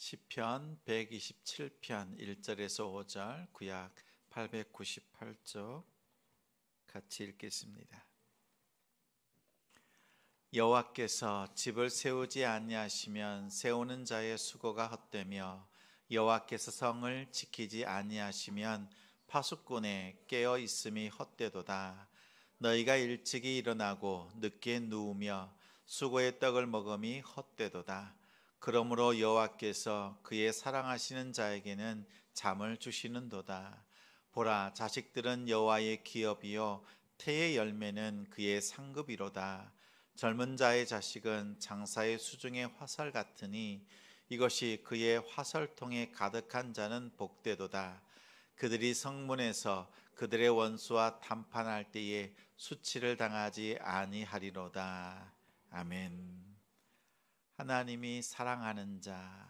시편 127편 1절에서 5절, 구약 898쪽 같이 읽겠습니다. 여호와께서 집을 세우지 아니하시면 세우는 자의 수고가 헛되며 여호와께서 성을 지키지 아니하시면 파수꾼의 깨어 있음이 헛되도다. 너희가 일찍이 일어나고 늦게 누우며 수고의 떡을 먹음이 헛되도다. 그러므로 여호와께서 그의 사랑하시는 자에게는 잠을 주시는도다. 보라, 자식들은 여호와의 기업이요 태의 열매는 그의 상급이로다. 젊은 자의 자식은 장사의 수중의 화살 같으니 이것이 그의 화살통에 가득한 자는 복되도다. 그들이 성문에서 그들의 원수와 담판할 때에 수치를 당하지 아니하리로다. 아멘. 하나님이 사랑하는 자,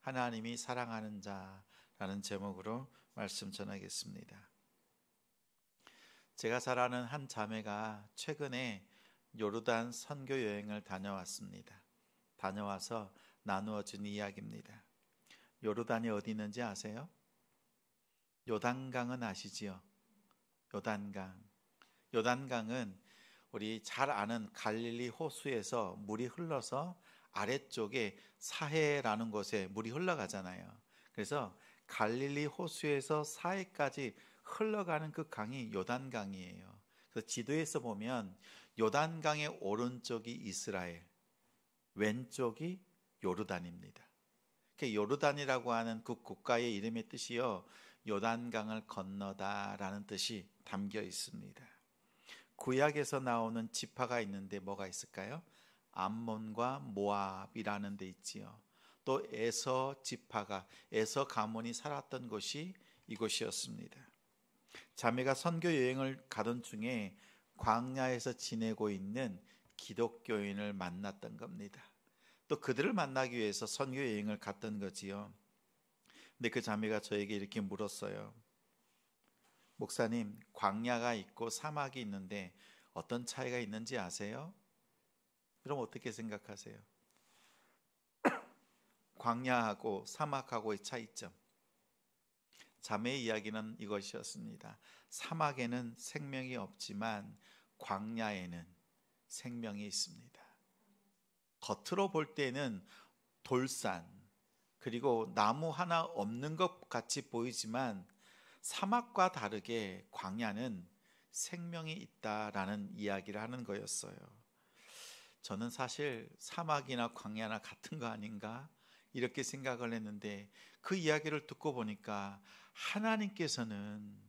하나님이 사랑하는 자라는 제목으로 말씀 전하겠습니다. 제가 잘 아는 한 자매가 최근에 요르단 선교 여행을 다녀왔습니다. 다녀와서 나누어준 이야기입니다. 요르단이 어디 있는지 아세요? 요단강은 아시지요? 요단강. 요단강은 우리 잘 아는 갈릴리 호수에서 물이 흘러서 아래쪽에 사해라는 곳에 물이 흘러가잖아요. 그래서 갈릴리 호수에서 사해까지 흘러가는 그 강이 요단강이에요. 그래서 지도에서 보면 요단강의 오른쪽이 이스라엘, 왼쪽이 요르단입니다. 요르단이라고 하는 그 국가의 이름의 뜻이요, 요단강을 건너다라는 뜻이 담겨 있습니다. 구약에서 나오는 지파가 있는데 뭐가 있을까요? 암몬과 모압이라는 데 있지요. 또 에서 지파가, 에서 가문이 살았던 곳이 이곳이었습니다. 자매가 선교 여행을 가던 중에 광야에서 지내고 있는 기독교인을 만났던 겁니다. 또 그들을 만나기 위해서 선교 여행을 갔던 거지요. 근데 그 자매가 저에게 이렇게 물었어요. 목사님, 광야가 있고 사막이 있는데 어떤 차이가 있는지 아세요? 그럼 어떻게 생각하세요? 광야하고 사막하고의 차이점. 자매의 이야기는 이것이었습니다. 사막에는 생명이 없지만 광야에는 생명이 있습니다. 겉으로 볼 때는 돌산, 그리고 나무 하나 없는 것 같이 보이지만 사막과 다르게 광야는 생명이 있다라는 이야기를 하는 거였어요. 저는 사실 사막이나 광야나 같은 거 아닌가 이렇게 생각을 했는데 그 이야기를 듣고 보니까 하나님께서는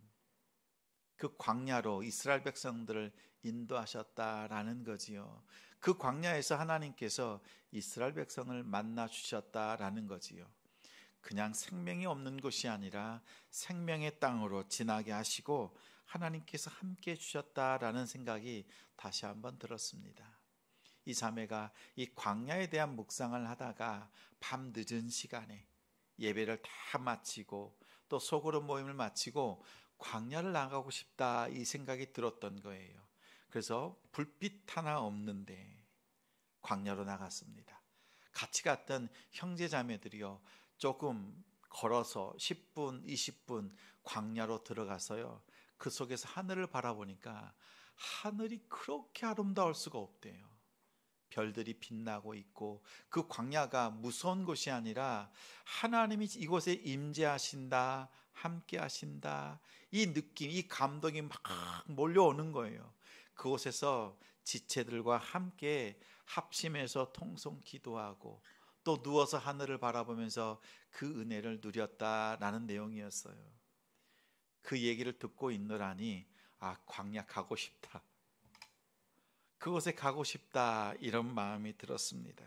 그 광야로 이스라엘 백성들을 인도하셨다라는 거지요. 그 광야에서 하나님께서 이스라엘 백성을 만나 주셨다라는 거지요. 그냥 생명이 없는 곳이 아니라 생명의 땅으로 지나게 하시고 하나님께서 함께 주셨다라는 생각이 다시 한번 들었습니다. 이 자매가 이 광야에 대한 묵상을 하다가 밤 늦은 시간에 예배를 다 마치고 또 소그룹 모임을 마치고 광야를 나가고 싶다 이 생각이 들었던 거예요. 그래서 불빛 하나 없는데 광야로 나갔습니다. 같이 갔던 형제 자매들이요, 조금 걸어서 10분, 20분 광야로 들어가서요, 그 속에서 하늘을 바라보니까 하늘이 그렇게 아름다울 수가 없대요. 별들이 빛나고 있고 그 광야가 무서운 곳이 아니라 하나님이 이곳에 임재하신다, 함께 하신다, 이 느낌, 이 감동이 막 몰려오는 거예요. 그곳에서 지체들과 함께 합심해서 통성 기도하고 또 누워서 하늘을 바라보면서 그 은혜를 누렸다라는 내용이었어요. 그 얘기를 듣고 있노라니 광야 가고 싶다, 그곳에 가고 싶다, 이런 마음이 들었습니다.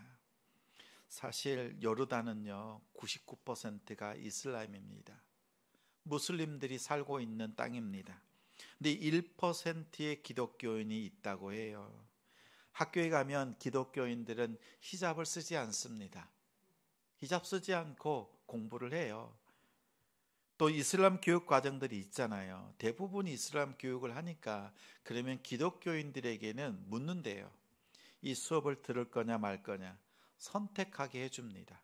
사실 요르단은요 99%가 이슬람입니다. 무슬림들이 살고 있는 땅입니다. 근데 1%의 기독교인이 있다고 해요. 학교에 가면 기독교인들은 히잡을 쓰지 않습니다. 히잡 쓰지 않고 공부를 해요. 또 이슬람 교육 과정들이 있잖아요. 대부분 이슬람 교육을 하니까 그러면 기독교인들에게는 묻는데요. 이 수업을 들을 거냐 말 거냐 선택하게 해줍니다.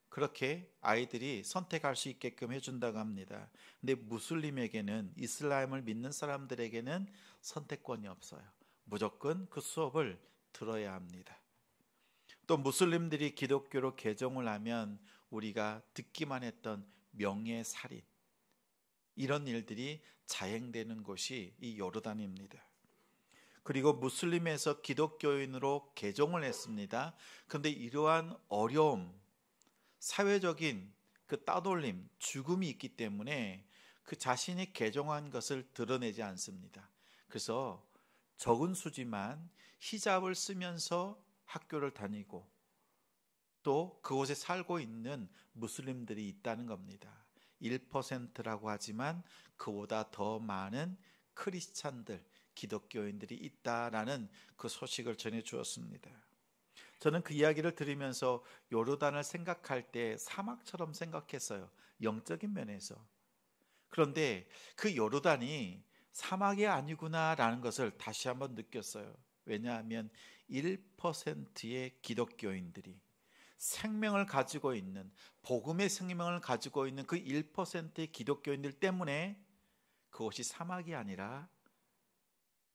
그렇게 아이들이 선택할 수 있게끔 해준다고 합니다. 근데 무슬림에게는, 이슬람을 믿는 사람들에게는 선택권이 없어요. 무조건 그 수업을 들어야 합니다. 또 무슬림들이 기독교로 개종을 하면 우리가 듣기만 했던 명예살인, 이런 일들이 자행되는 곳이 이 요르단입니다. 그리고 무슬림에서 기독교인으로 개종을 했습니다. 그런데 이러한 어려움, 사회적인 그 따돌림, 죽음이 있기 때문에 그 자신이 개종한 것을 드러내지 않습니다. 그래서 적은 수지만 히잡을 쓰면서 학교를 다니고 또 그곳에 살고 있는 무슬림들이 있다는 겁니다. 1%라고 하지만 그보다 더 많은 크리스찬들, 기독교인들이 있다라는 그 소식을 전해 주었습니다. 저는 그 이야기를 들으면서 요르단을 생각할 때 사막처럼 생각했어요. 영적인 면에서. 그런데 그 요르단이 사막이 아니구나라는 것을 다시 한번 느꼈어요. 왜냐하면 1%의 기독교인들이 생명을 가지고 있는, 복음의 생명을 가지고 있는 그 1%의 기독교인들 때문에 그것이 사막이 아니라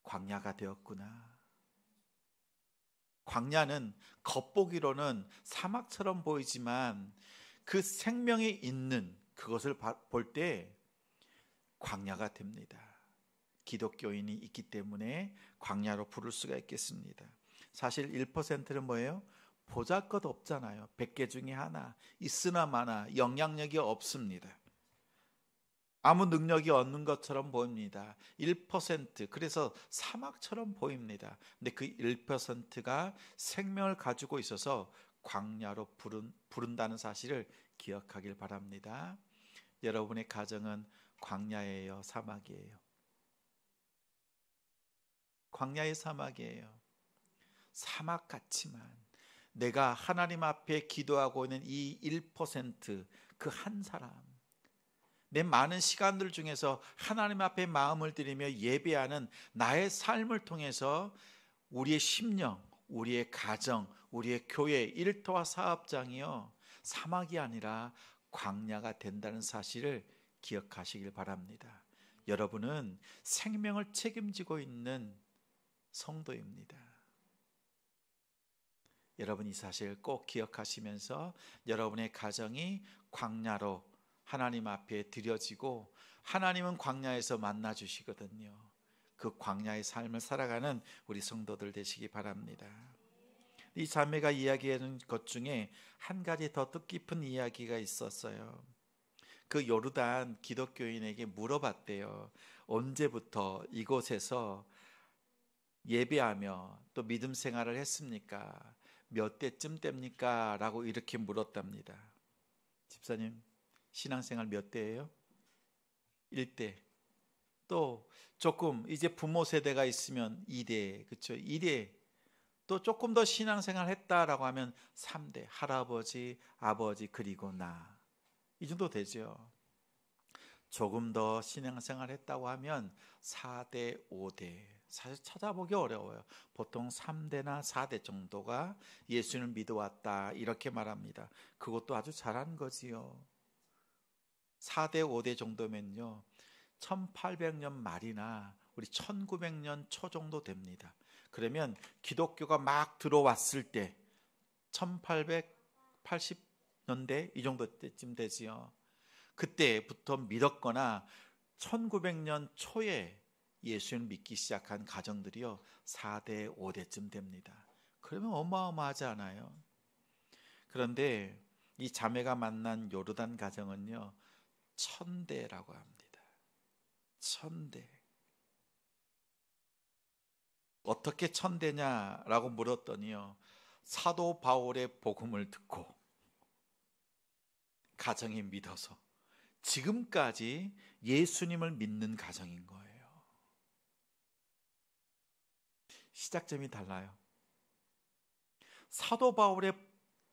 광야가 되었구나. 광야는 겉보기로는 사막처럼 보이지만 그 생명이 있는 그것을 볼 때 광야가 됩니다. 기독교인이 있기 때문에 광야로 부를 수가 있겠습니다. 사실 1%는 뭐예요? 보잘것 없잖아요. 100개 중에 하나, 있으나 마나 영향력이 없습니다. 아무 능력이 없는 것처럼 보입니다. 1%, 그래서 사막처럼 보입니다. 근데 그 1%가 생명을 가지고 있어서 광야로 부른다는 사실을 기억하길 바랍니다. 여러분의 가정은 광야예요, 사막이에요? 광야의 사막이에요. 사막 같지만 내가 하나님 앞에 기도하고 있는 이 1%, 그 한 사람, 내 많은 시간들 중에서 하나님 앞에 마음을 들이며 예배하는 나의 삶을 통해서 우리의 심령, 우리의 가정, 우리의 교회, 일터와 사업장이요, 사막이 아니라 광야가 된다는 사실을 기억하시길 바랍니다. 여러분은 생명을 책임지고 있는 성도입니다. 여러분 이 사실 꼭 기억하시면서 여러분의 가정이 광야로 하나님 앞에 드려지고 하나님은 광야에서 만나 주시거든요. 그 광야의 삶을 살아가는 우리 성도들 되시기 바랍니다. 이 자매가 이야기하는 것 중에 한 가지 더 뜻깊은 이야기가 있었어요. 그 요르단 기독교인에게 물어봤대요. 언제부터 이곳에서 예배하며 또 믿음 생활을 했습니까? 몇 대쯤 됩니까? 라고 이렇게 물었답니다. 집사님, 신앙생활 몇 대예요? 1대. 또 조금 이제 부모 세대가 있으면 2대, 그렇죠? 2대. 또 조금 더 신앙생활 했다라고 하면 3대. 할아버지, 아버지, 그리고 나. 이 정도 되죠. 조금 더 신앙생활 했다고 하면 4대, 5대. 사실 찾아보기 어려워요. 보통 3대나 4대 정도가 예수를 믿어왔다 이렇게 말합니다. 그것도 아주 잘한 거지요. 4대, 5대 정도면요, 1800년 말이나 우리 1900년 초 정도 됩니다. 그러면 기독교가 막 들어왔을 때 1880년대 이 정도 때쯤 되지요. 그때부터 믿었거나 1900년 초에 예수를 믿기 시작한 가정들이요 4대, 5대쯤 됩니다. 그러면 어마어마하지 않아요? 그런데 이 자매가 만난 요르단 가정은요 1000대라고 합니다. 1000대. 어떻게 1000대냐라고 물었더니요, 사도 바울의 복음을 듣고 가정이 믿어서 지금까지 예수님을 믿는 가정인 거예요. 시작점이 달라요. 사도 바울의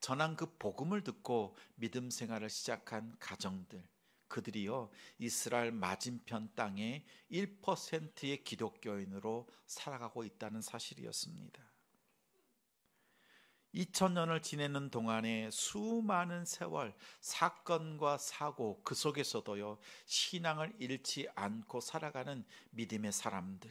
전한 그 복음을 듣고 믿음 생활을 시작한 가정들, 그들이요 이스라엘 맞은편 땅에 1%의 기독교인으로 살아가고 있다는 사실이었습니다. 2000년을 지내는 동안에 수많은 세월, 사건과 사고, 그 속에서도요, 신앙을 잃지 않고 살아가는 믿음의 사람들.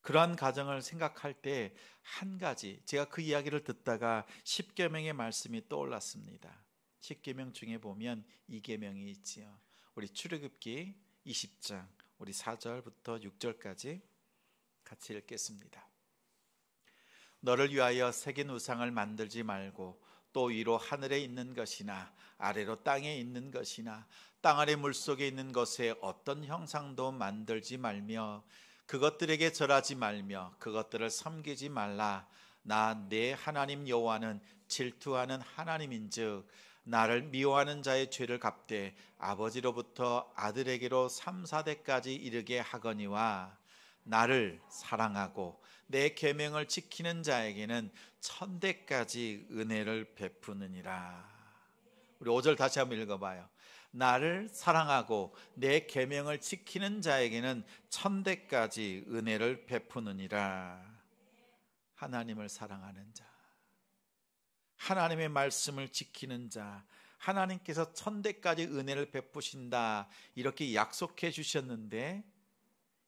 그러한 가정을 생각할 때 한 가지, 제가 그 이야기를 듣다가 십계명의 말씀이 떠올랐습니다. 십계명 중에 보면 이 계명이 있지요. 우리 출애굽기 20장 우리 4절부터 6절까지 같이 읽겠습니다. 너를 위하여 새긴 우상을 만들지 말고 또 위로 하늘에 있는 것이나 아래로 땅에 있는 것이나 땅 아래 물속에 있는 것에 어떤 형상도 만들지 말며 그것들에게 절하지 말며 그것들을 섬기지 말라. 나 내 하나님 여호와는 질투하는 하나님인즉 나를 미워하는 자의 죄를 갚되 아버지로부터 아들에게로 3, 4대까지 이르게 하거니와 나를 사랑하고 내 계명을 지키는 자에게는 1000대까지 은혜를 베푸느니라. 우리 5절 다시 한번 읽어봐요. 나를 사랑하고 내 계명을 지키는 자에게는 1000대까지 은혜를 베푸느니라. 하나님을 사랑하는 자, 하나님의 말씀을 지키는 자, 하나님께서 1000대까지 은혜를 베푸신다 이렇게 약속해 주셨는데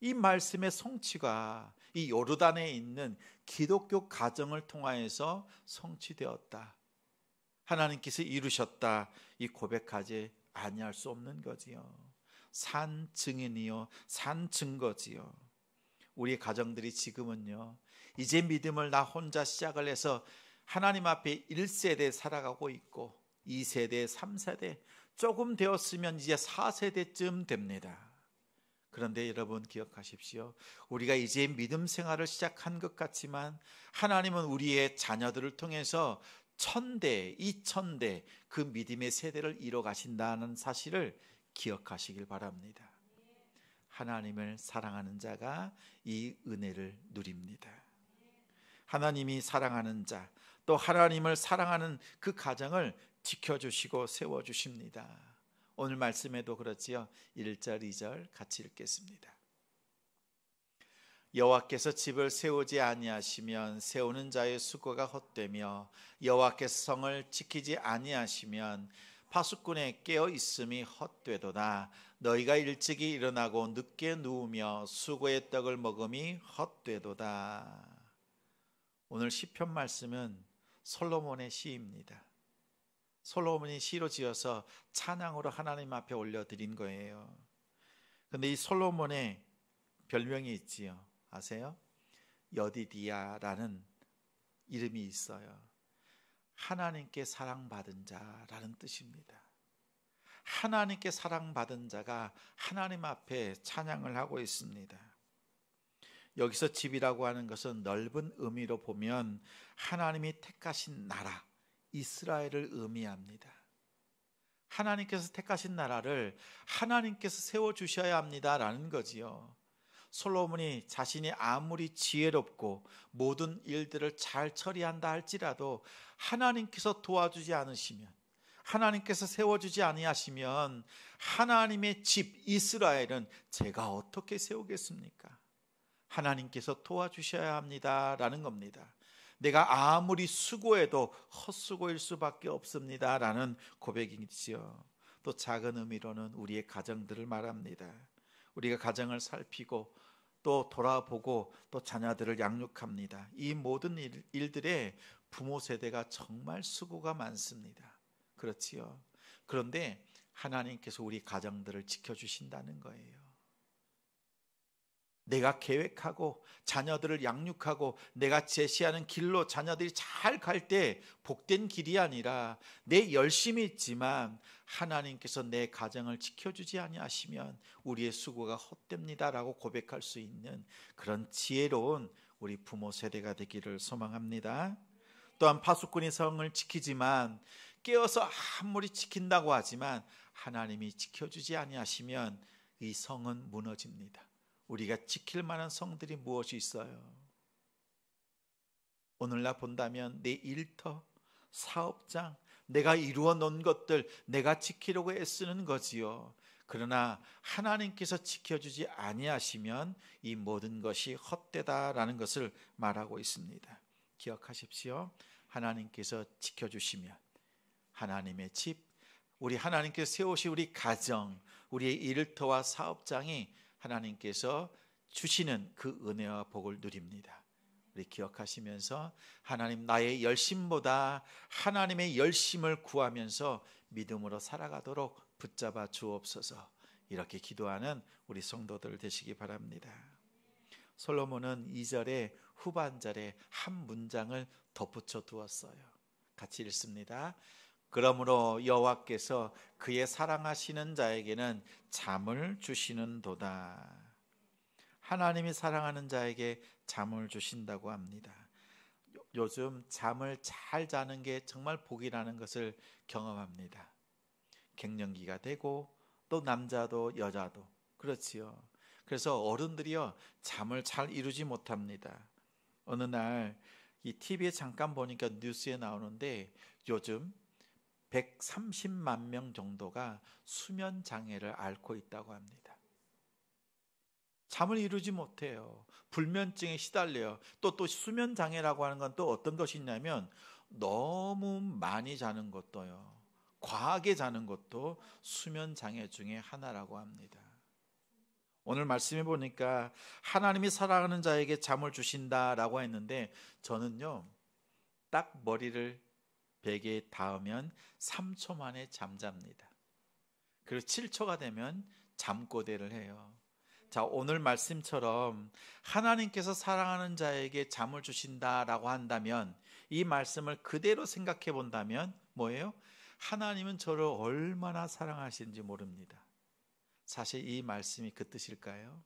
이 말씀의 성취가 이 요르단에 있는 기독교 가정을 통하여서 성취되었다, 하나님께서 이루셨다, 이 고백하지 아니할 수 없는 거지요. 산 증인이요, 산 증거지요. 우리 가정들이 지금은요, 이제 믿음을 나 혼자 시작을 해서 하나님 앞에 1세대 살아가고 있고 2세대, 3세대, 조금 되었으면 이제 4세대쯤 됩니다. 그런데 여러분 기억하십시오. 우리가 이제 믿음 생활을 시작한 것 같지만 하나님은 우리의 자녀들을 통해서 1000대, 2000대 그 믿음의 세대를 이뤄가신다는 사실을 기억하시길 바랍니다. 하나님을 사랑하는 자가 이 은혜를 누립니다. 하나님이 사랑하는 자, 또 하나님을 사랑하는 그 가정을 지켜주시고 세워주십니다. 오늘 말씀에도 그렇지요. 1절, 2절 같이 읽겠습니다. 여호와께서 집을 세우지 아니하시면 세우는 자의 수고가 헛되며 여호와께서 성을 지키지 아니하시면 파수꾼의 깨어 있음이 헛되도다. 너희가 일찍이 일어나고 늦게 누우며 수고의 떡을 먹음이 헛되도다. 오늘 시편 말씀은 솔로몬의 시입니다. 솔로몬이 시로 지어서 찬양으로 하나님 앞에 올려드린 거예요. 그런데 이 솔로몬의 별명이 있지요. 아세요? 여디디야라는 이름이 있어요. 하나님께 사랑받은 자라는 뜻입니다. 하나님께 사랑받은 자가 하나님 앞에 찬양을 하고 있습니다. 여기서 집이라고 하는 것은 넓은 의미로 보면 하나님이 택하신 나라, 이스라엘을 의미합니다. 하나님께서 택하신 나라를 하나님께서 세워주셔야 합니다라는 거지요. 솔로몬이 자신이 아무리 지혜롭고 모든 일들을 잘 처리한다 할지라도 하나님께서 도와주지 않으시면, 하나님께서 세워주지 아니하시면 하나님의 집 이스라엘은 제가 어떻게 세우겠습니까? 하나님께서 도와주셔야 합니다라는 겁니다. 내가 아무리 수고해도 헛수고일 수밖에 없습니다라는 고백이지요. 또 작은 의미로는 우리의 가정들을 말합니다. 우리가 가정을 살피고 또 돌아보고 또 자녀들을 양육합니다. 이 모든 일들에 부모 세대가 정말 수고가 많습니다. 그렇지요. 그런데 하나님께서 우리 가정들을 지켜주신다는 거예요. 내가 계획하고 자녀들을 양육하고 내가 제시하는 길로 자녀들이 잘 갈 때 복된 길이 아니라 내 열심이 있지만 하나님께서 내 가정을 지켜주지 아니하시면 우리의 수고가 헛됩니다라고 고백할 수 있는 그런 지혜로운 우리 부모 세대가 되기를 소망합니다. 또한 파수꾼이 성을 지키지만 깨어서 아무리 지킨다고 하지만 하나님이 지켜주지 아니하시면 이 성은 무너집니다. 우리가 지킬 만한 성들이 무엇이 있어요? 오늘날 본다면 내 일터, 사업장, 내가 이루어 놓은 것들 내가 지키려고 애쓰는 거지요. 그러나 하나님께서 지켜주지 아니하시면 이 모든 것이 헛되다라는 것을 말하고 있습니다. 기억하십시오. 하나님께서 지켜주시면 하나님의 집, 우리 하나님께서 세우신 우리 가정, 우리의 일터와 사업장이 하나님께서 주시는 그 은혜와 복을 누립니다. 우리 기억하시면서 하나님, 나의 열심보다 하나님의 열심을 구하면서 믿음으로 살아가도록 붙잡아 주옵소서. 이렇게 기도하는 우리 성도들 되시기 바랍니다. 솔로몬은 2절의 후반절에 한 문장을 덧붙여 두었어요. 같이 읽습니다. 그러므로 여호와께서 그의 사랑하시는 자에게는 잠을 주시는도다. 하나님이 사랑하는 자에게 잠을 주신다고 합니다. 요즘 잠을 잘 자는 게 정말 복이라는 것을 경험합니다. 갱년기가 되고 또 남자도 여자도 그렇지요. 그래서 어른들이요 잠을 잘 이루지 못합니다. 어느 날 이 TV에 잠깐 보니까 뉴스에 나오는데 요즘 130만 명 정도가 수면 장애를 앓고 있다고 합니다. 잠을 이루지 못해요. 불면증에 시달려요. 또 수면 장애라고 하는 건 또 어떤 것이 있냐면 너무 많이 자는 것도요, 과하게 자는 것도 수면 장애 중에 하나라고 합니다. 오늘 말씀해 보니까 하나님이 사랑하는 자에게 잠을 주신다라고 했는데 저는요 딱 머리를 베개에 닿으면 3초 만에 잠잡니다. 그리고 7초가 되면 잠꼬대를 해요. 자, 오늘 말씀처럼 하나님께서 사랑하는 자에게 잠을 주신다라고 한다면 이 말씀을 그대로 생각해 본다면 뭐예요? 하나님은 저를 얼마나 사랑하시는지 모릅니다. 사실 이 말씀이 그 뜻일까요?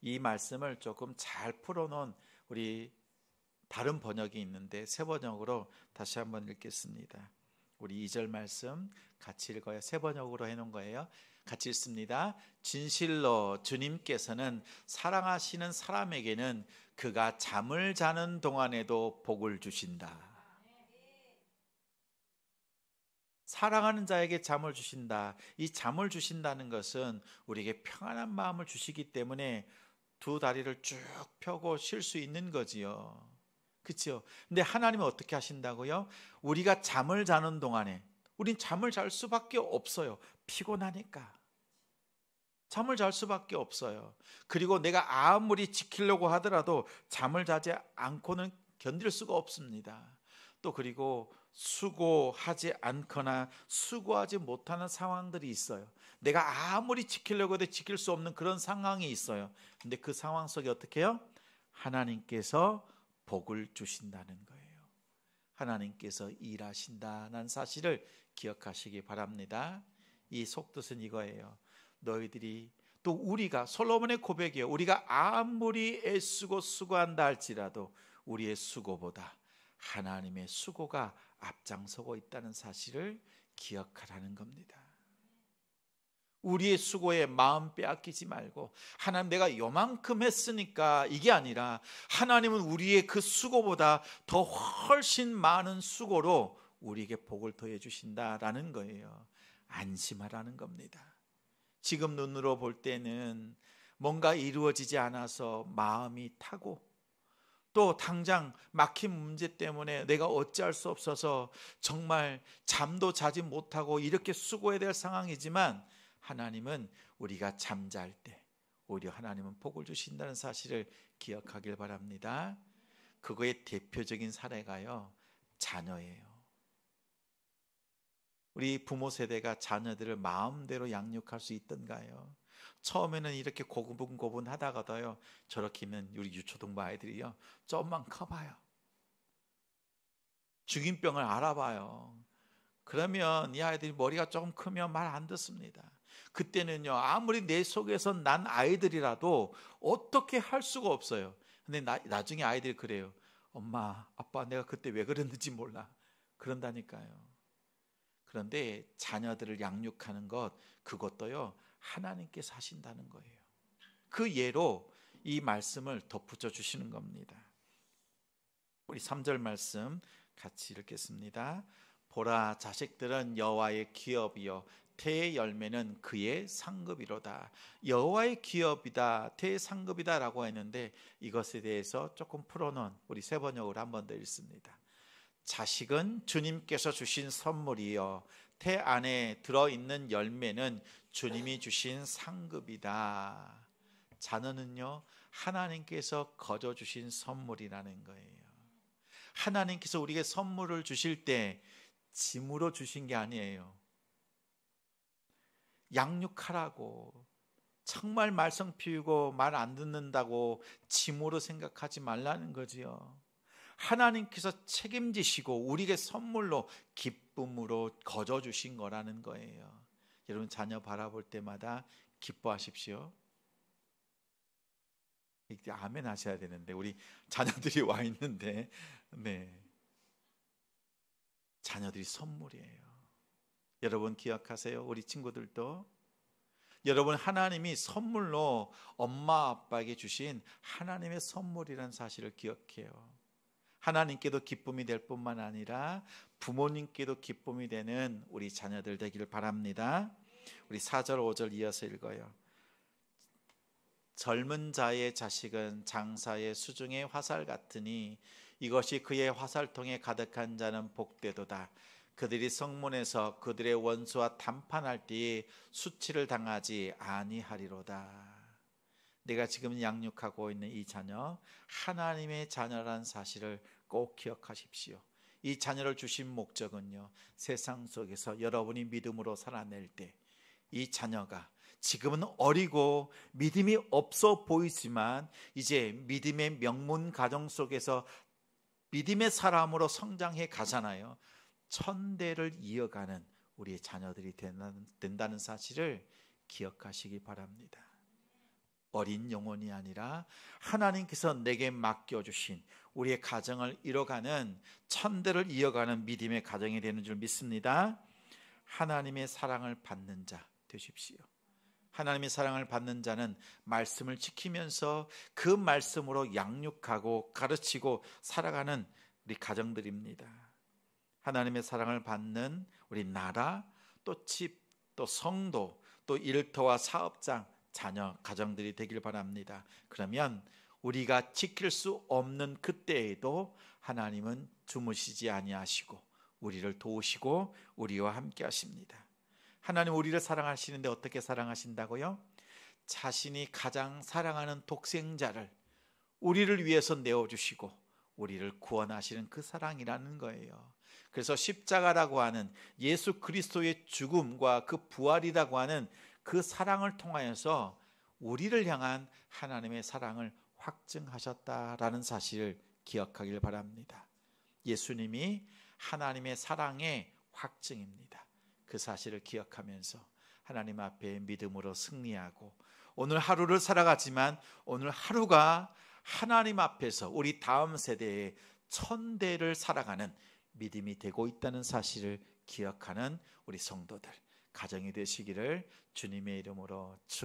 이 말씀을 조금 잘 풀어놓은 우리 다른 번역이 있는데 새 번역으로 다시 한번 읽겠습니다. 우리 2절 말씀 같이 읽어요. 새 번역으로 해놓은 거예요. 같이 읽습니다. 진실로 주님께서는 사랑하시는 사람에게는 그가 잠을 자는 동안에도 복을 주신다. 사랑하는 자에게 잠을 주신다. 이 잠을 주신다는 것은 우리에게 평안한 마음을 주시기 때문에 두 다리를 쭉 펴고 쉴 수 있는 거지요. 그렇죠? 근데 하나님은 어떻게 하신다고요? 우리가 잠을 자는 동안에 우린 잠을 잘 수밖에 없어요. 피곤하니까 잠을 잘 수밖에 없어요. 그리고 내가 아무리 지키려고 하더라도 잠을 자지 않고는 견딜 수가 없습니다. 또 그리고 수고하지 않거나 수고하지 못하는 상황들이 있어요. 내가 아무리 지키려고 해도 지킬 수 없는 그런 상황이 있어요. 근데 그 상황 속에 어떻게 해요? 하나님께서 복을 주신다는 거예요. 하나님께서 일하신다는 사실을 기억하시기 바랍니다. 이 속뜻은 이거예요. 너희들이 또 우리가 솔로몬의 고백이에요. 우리가 아무리 애쓰고 수고한다 할지라도 우리의 수고보다 하나님의 수고가 앞장서고 있다는 사실을 기억하라는 겁니다. 우리의 수고에 마음 빼앗기지 말고 하나님 내가 요만큼 했으니까 이게 아니라 하나님은 우리의 그 수고보다 더 훨씬 많은 수고로 우리에게 복을 더해 주신다라는 거예요. 안심하라는 겁니다. 지금 눈으로 볼 때는 뭔가 이루어지지 않아서 마음이 타고 또 당장 막힌 문제 때문에 내가 어찌할 수 없어서 정말 잠도 자지 못하고 이렇게 수고해야 될 상황이지만 하나님은 우리가 잠잘 때 오히려 하나님은 복을 주신다는 사실을 기억하길 바랍니다. 그거의 대표적인 사례가요 자녀예요. 우리 부모 세대가 자녀들을 마음대로 양육할 수 있던가요? 처음에는 이렇게 고분고분 하다가도요 저렇게는 우리 유초등부 아이들이요 좀만 커봐요, 중이병을 알아봐요. 그러면 이 아이들이 머리가 조금 크면 말 안 듣습니다. 그때는요 아무리 내 속에서 난 아이들이라도 어떻게 할 수가 없어요. 근데 나중에 아이들이 그래요. 엄마 아빠 내가 그때 왜 그랬는지 몰라 그런다니까요. 그런데 자녀들을 양육하는 것 그것도요 하나님께서 하신다는 거예요. 그 예로 이 말씀을 덧붙여 주시는 겁니다. 우리 3절 말씀 같이 읽겠습니다. 보라, 자식들은 여호와의 기업이요 태의 열매는 그의 상급이로다. 여호와의 기업이다, 태의 상급이다라고 했는데 이것에 대해서 조금 풀어놓은 우리 세 번역으로 한 번 더 읽습니다. 자식은 주님께서 주신 선물이요 태 안에 들어있는 열매는 주님이 주신 상급이다. 자녀는요 하나님께서 거저 주신 선물이라는 거예요. 하나님께서 우리에게 선물을 주실 때 짐으로 주신 게 아니에요. 양육하라고, 정말 말썽 피우고 말 안 듣는다고 짐으로 생각하지 말라는 거지요. 하나님께서 책임지시고 우리에게 선물로 기쁨으로 거저 주신 거라는 거예요. 여러분 자녀 바라볼 때마다 기뻐하십시오. 이제 아멘 하셔야 되는데 우리 자녀들이 와 있는데 네, 자녀들이 선물이에요. 여러분 기억하세요. 우리 친구들도 여러분 하나님이 선물로 엄마 아빠에게 주신 하나님의 선물이라는 사실을 기억해요. 하나님께도 기쁨이 될 뿐만 아니라 부모님께도 기쁨이 되는 우리 자녀들 되기를 바랍니다. 우리 4절 5절 이어서 읽어요. 젊은 자의 자식은 장사의 수중의 화살 같으니 이것이 그의 화살통에 가득한 자는 복되도다. 그들이 성문에서 그들의 원수와 담판할 때에 수치를 당하지 아니하리로다. 내가 지금 양육하고 있는 이 자녀 하나님의 자녀라는 사실을 꼭 기억하십시오. 이 자녀를 주신 목적은요 세상 속에서 여러분이 믿음으로 살아낼 때 이 자녀가 지금은 어리고 믿음이 없어 보이지만 이제 믿음의 명문 가정 속에서 믿음의 사람으로 성장해 가잖아요. 천대를 이어가는 우리의 자녀들이 된다는 사실을 기억하시기 바랍니다. 어린 영혼이 아니라 하나님께서 내게 맡겨주신 우리의 가정을 이뤄가는 천대를 이어가는 믿음의 가정이 되는 줄 믿습니다. 하나님의 사랑을 받는 자 되십시오. 하나님의 사랑을 받는 자는 말씀을 지키면서 그 말씀으로 양육하고 가르치고 살아가는 우리 가정들입니다. 하나님의 사랑을 받는 우리 나라, 또 집, 또 성도, 또 일터와 사업장, 자녀, 가정들이 되길 바랍니다. 그러면 우리가 지킬 수 없는 그때에도 하나님은 주무시지 아니하시고 우리를 도우시고 우리와 함께 하십니다. 하나님 우리를 사랑하시는데 어떻게 사랑하신다고요? 자신이 가장 사랑하는 독생자를 우리를 위해서 내어주시고 우리를 구원하시는 그 사랑이라는 거예요. 그래서 십자가라고 하는 예수 그리스도의 죽음과 그 부활이라고 하는 그 사랑을 통하여서 우리를 향한 하나님의 사랑을 확증하셨다라는 사실을 기억하길 바랍니다. 예수님이 하나님의 사랑의 확증입니다. 그 사실을 기억하면서 하나님 앞에 믿음으로 승리하고 오늘 하루를 살아가지만 오늘 하루가 하나님 앞에서 우리 다음 세대의 천대를 살아가는 믿음이 되고 있다는 사실을 기억하는 우리 성도들 가정이 되시기를 주님의 이름으로 축원합니다.